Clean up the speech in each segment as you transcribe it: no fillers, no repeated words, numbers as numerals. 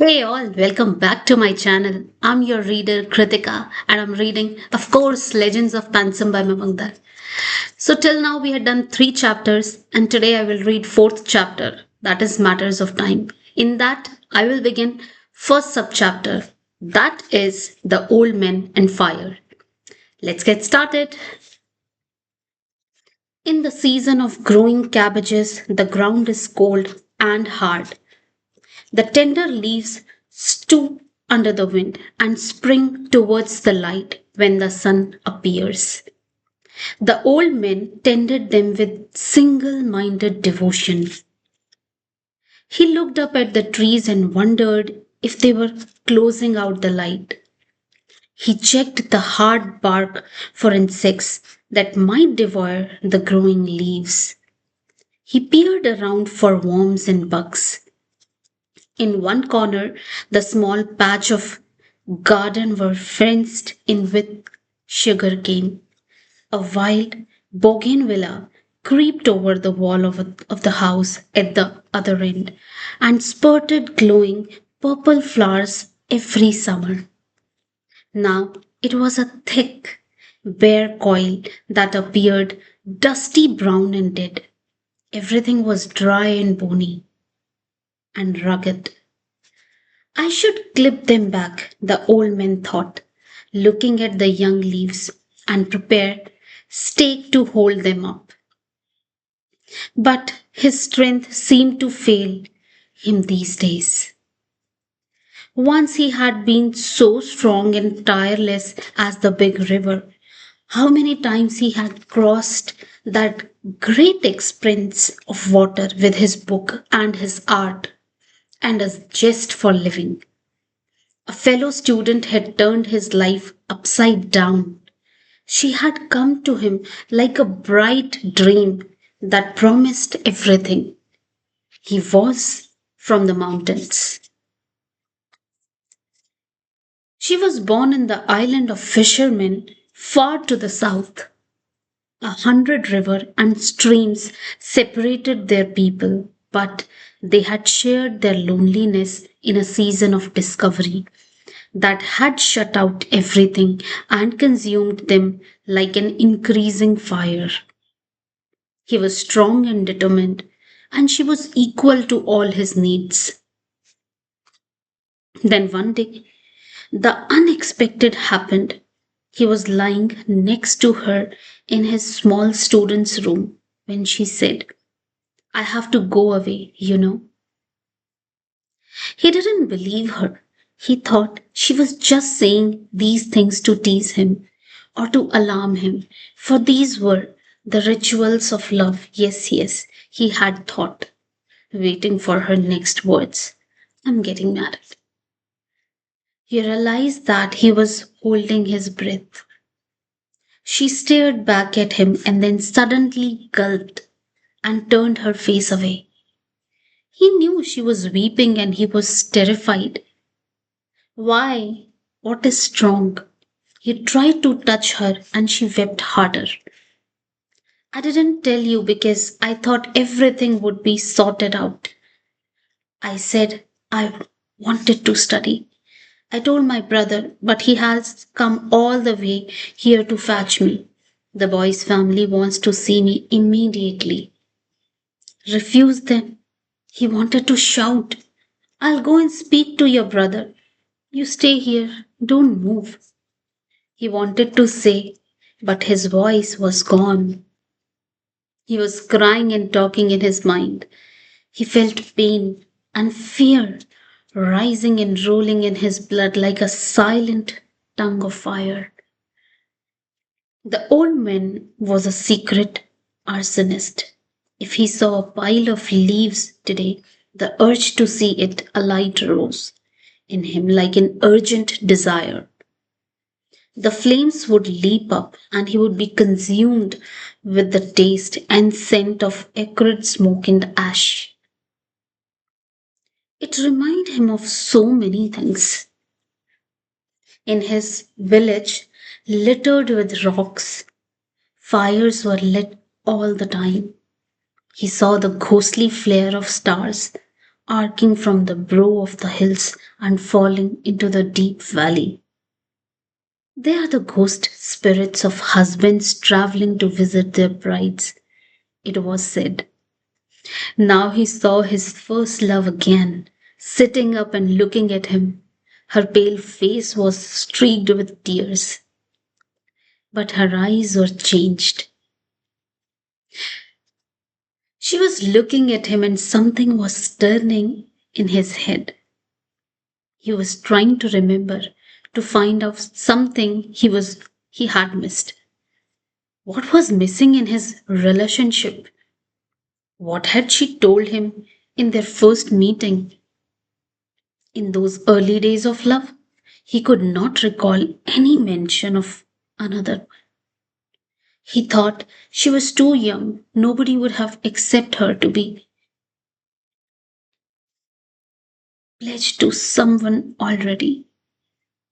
Hey all, welcome back to my channel. I'm your reader Kritika and I'm reading, of course, Legends of Pensam by Mamang Dai. So till now we had done 3 chapters and today I will read 4th chapter, that is Matters of Time. In that I will begin first subchapter, that is The Old Men and Fire. Let's get started. In the season of growing cabbages, the ground is cold and hard. The tender leaves stoop under the wind and spring towards the light when the sun appears. The old men tended them with single minded devotion. He looked up at the trees and wondered if they were closing out the light. He checked the hard bark for insects that might devour the growing leaves. He peered around for worms and bugs. In one corner, the small patch of garden were fenced in with sugar cane. A wild bougainvillea creeped over the wall of the house at the other end and spurted glowing purple flowers every summer. Now it was a thick, bare coil that appeared dusty brown and dead. Everything was dry and bony and rugged. I should clip them back, the old man thought, looking at the young leaves, and prepare stake to hold them up. But his strength seemed to fail him these days. Once he had been so strong and tireless as the big river. How many times he had crossed that great expanse of water with his book and his art and a zest for living. A fellow student had turned his life upside down. She had come to him like a bright dream that promised everything. He was from the mountains. She was born in the island of fishermen far to the south. 100 rivers and streams separated their people, but they had shared their loneliness in a season of discovery that had shut out everything and consumed them like an increasing fire. He was strong and determined, and she was equal to all his needs. Then one day, the unexpected happened. He was lying next to her in his small student's room when she said, I have to go away. He didn't believe her. He thought she was just saying these things to tease him or to alarm him, for these were the rituals of love. Yes, yes, he had thought, waiting for her next words. I'm getting married. He realized that he was holding his breath. She stared back at him and then suddenly gulped and turned her face away. He knew she was weeping and he was terrified. Why? What is strong? He tried to touch her and she wept harder. I didn't tell you because I thought everything would be sorted out. I said I wanted to study. I told my brother, but he has come all the way here to fetch me. The boy's family wants to see me immediately. Refuse them. He wanted to shout, I'll go and speak to your brother. You stay here, don't move. He wanted to say, but his voice was gone. He was crying and talking in his mind. He felt pain and fear rising and rolling in his blood like a silent tongue of fire. The old man was a secret arsonist. If he saw a pile of leaves today, the urge to see it alight rose in him like an urgent desire. The flames would leap up and he would be consumed with the taste and scent of acrid smoke and ash. It reminded him of so many things. In his village, littered with rocks, fires were lit all the time. He saw the ghostly flare of stars arcing from the brow of the hills and falling into the deep valley. They are the ghost spirits of husbands traveling to visit their brides, it was said. Now he saw his first love again, sitting up and looking at him. Her pale face was streaked with tears, but her eyes were changed. She was looking at him and something was turning in his head. He was trying to remember, to find out something he had missed. What was missing in his relationship? What had she told him in their first meeting? In those early days of love, he could not recall any mention of another. He thought she was too young, nobody would have accepted her to be pledged to someone already.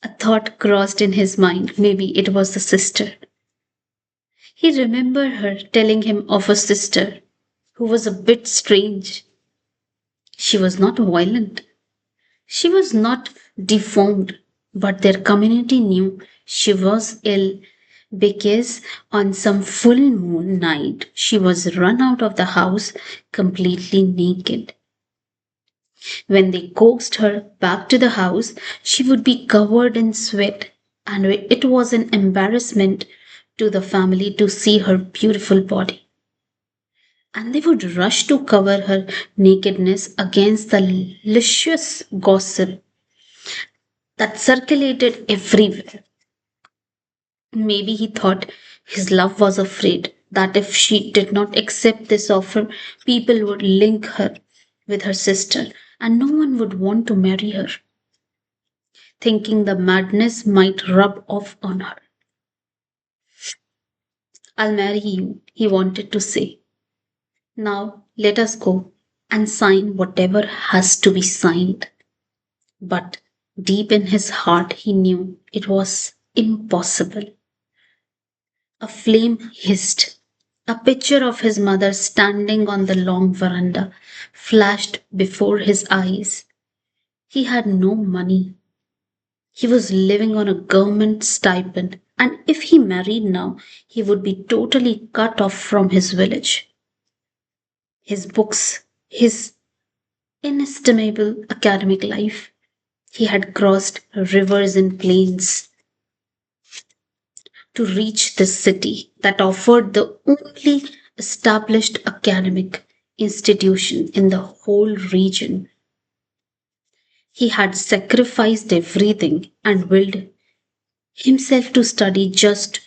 A thought crossed in his mind, maybe it was the sister. He remembered her telling him of a sister who was a bit strange. She was not violent, she was not deformed, but their community knew she was ill because on some full moon night she was run out of the house completely naked. When they coaxed her back to the house, she would be covered in sweat, and it was an embarrassment to the family to see her beautiful body. And they would rush to cover her nakedness against the luscious gossip that circulated everywhere. Maybe he thought his love was afraid that if she did not accept this offer, people would link her with her sister and no one would want to marry her, thinking the madness might rub off on her. I'll marry you, he wanted to say. Now let us go and sign whatever has to be signed. But deep in his heart, he knew it was impossible. A flame hissed. A picture of his mother standing on the long veranda flashed before his eyes. He had no money. He was living on a government stipend, and if he married now, he would be totally cut off from his village. His books, his inestimable academic life. He had crossed rivers and plains to reach this city that offered the only established academic institution in the whole region. He had sacrificed everything and willed himself to study just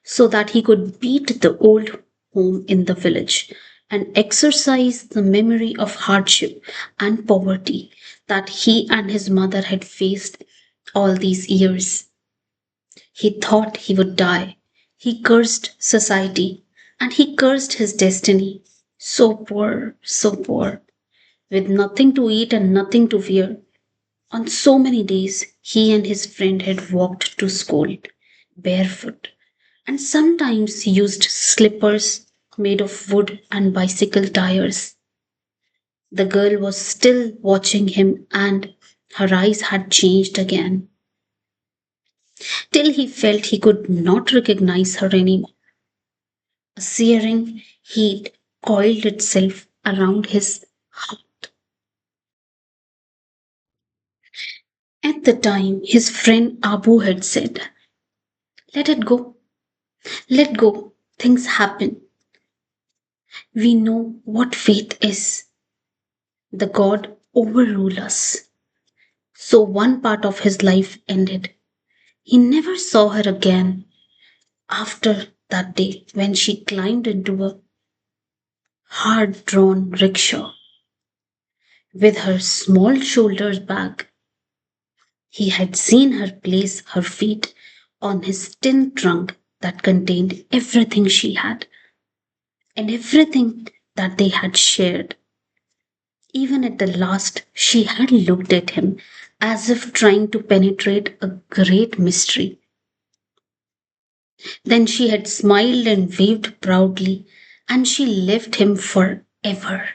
so that he could beat the old home in the village and exorcise the memory of hardship and poverty that he and his mother had faced all these years. He thought he would die. He cursed society and he cursed his destiny. So poor, with nothing to eat and nothing to wear. On so many days, he and his friend had walked to school barefoot and sometimes used slippers made of wood and bicycle tires. The girl was still watching him and her eyes had changed again till he felt he could not recognize her anymore. A searing heat coiled itself around his heart. At the time, his friend Abu had said, "Let it go, let go, things happen. We know what faith is. The God overrule us." So one part of his life ended. He never saw her again after that day when she climbed into a hard drawn rickshaw with her small shoulder bag. He had seen her place her feet on his tin trunk that contained everything she had and everything that they had shared. Even at the last, she had looked at him as if trying to penetrate a great mystery. Then she had smiled and waved proudly, and she left him forever.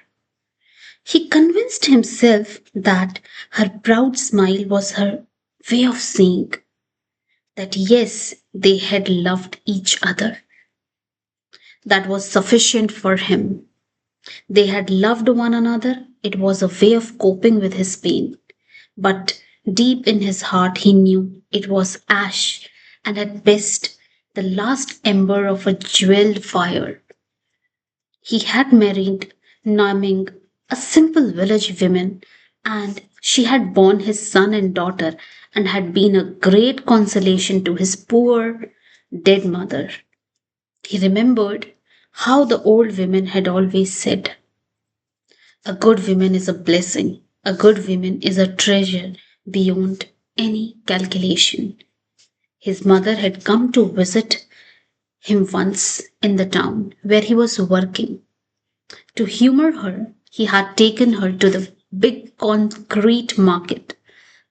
He convinced himself that her proud smile was her way of saying that yes, they had loved each other. That was sufficient for him. They had loved one another. It was a way of coping with his pain. But deep in his heart, he knew it was ash and at best the last ember of a jeweled fire. He had married Naming, a simple village woman, and she had borne his son and daughter and had been a great consolation to his poor dead mother. He remembered how the old women had always said, a good woman is a blessing, a good woman is a treasure beyond any calculation. His mother had come to visit him once in the town where he was working. To humor her, he had taken her to the big concrete market,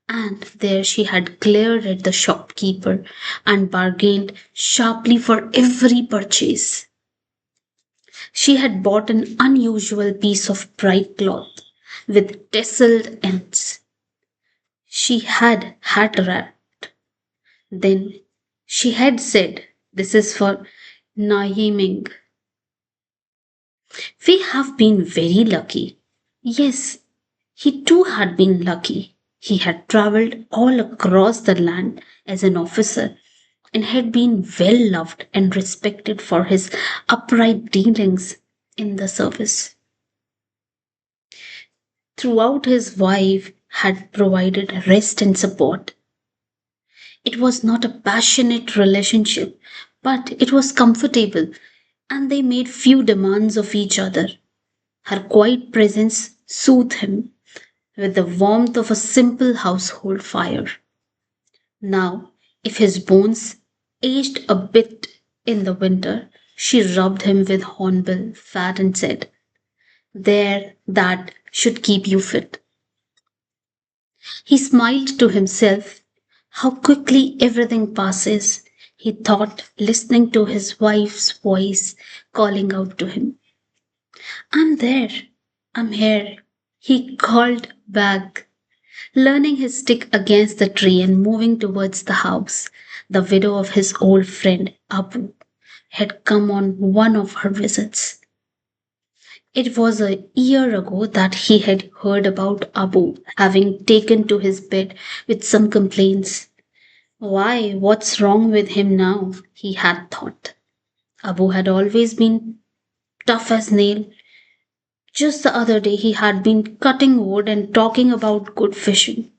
and there she had glared at the shopkeeper and bargained sharply for every purchase. She had bought an unusual piece of bright cloth with tasseled ends. She had hat wrapped. Then she had said, "This is for Naiming. We have been very lucky." Yes, he too had been lucky. He had travelled all across the land as an officer and had been well loved and respected for his upright dealings in the service. Throughout, his wife had provided rest and support. It was not a passionate relationship, but it was comfortable, and they made few demands of each other. Her quiet presence soothed him with the warmth of a simple household fire. Now, if his bones aged a bit in the winter, she rubbed him with hornbill fat and said, "There, that should keep you fit." He smiled to himself. How quickly everything passes, he thought, listening to his wife's voice calling out to him. "I'm there. I'm here." He called back, leaning his stick against the tree and moving towards the house. The widow of his old friend Abu had come on one of her visits. It was a year ago that he had heard about Abu having taken to his bed with some complaints. Why, what's wrong with him now? He had thought. Abu had always been tough as nail. Just the other day he had been cutting wood and talking about good fishing.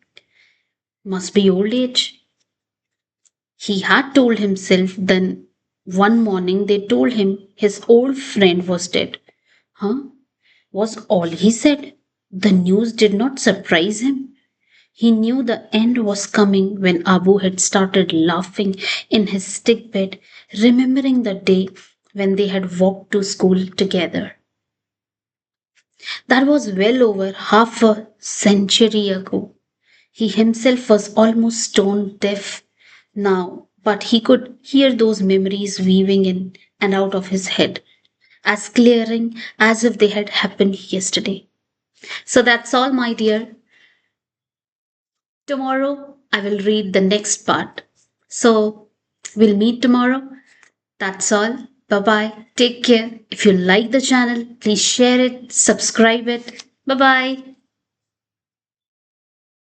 Must be old age. He had told himself. Then one morning they told him his old friend was dead. Huh? Was all he said. The news did not surprise him. He knew the end was coming when Abu had started laughing in his stick bed, remembering the day when they had walked to school together. That was well over half a century ago. He himself was almost stone deaf now, but he could hear those memories weaving in and out of his head, as clearing as if they had happened yesterday. So that's all, my dear. Tomorrow I will read the next part. So we'll meet tomorrow. That's all. Bye bye. Take care. If you like the channel, please share it, subscribe it. Bye bye.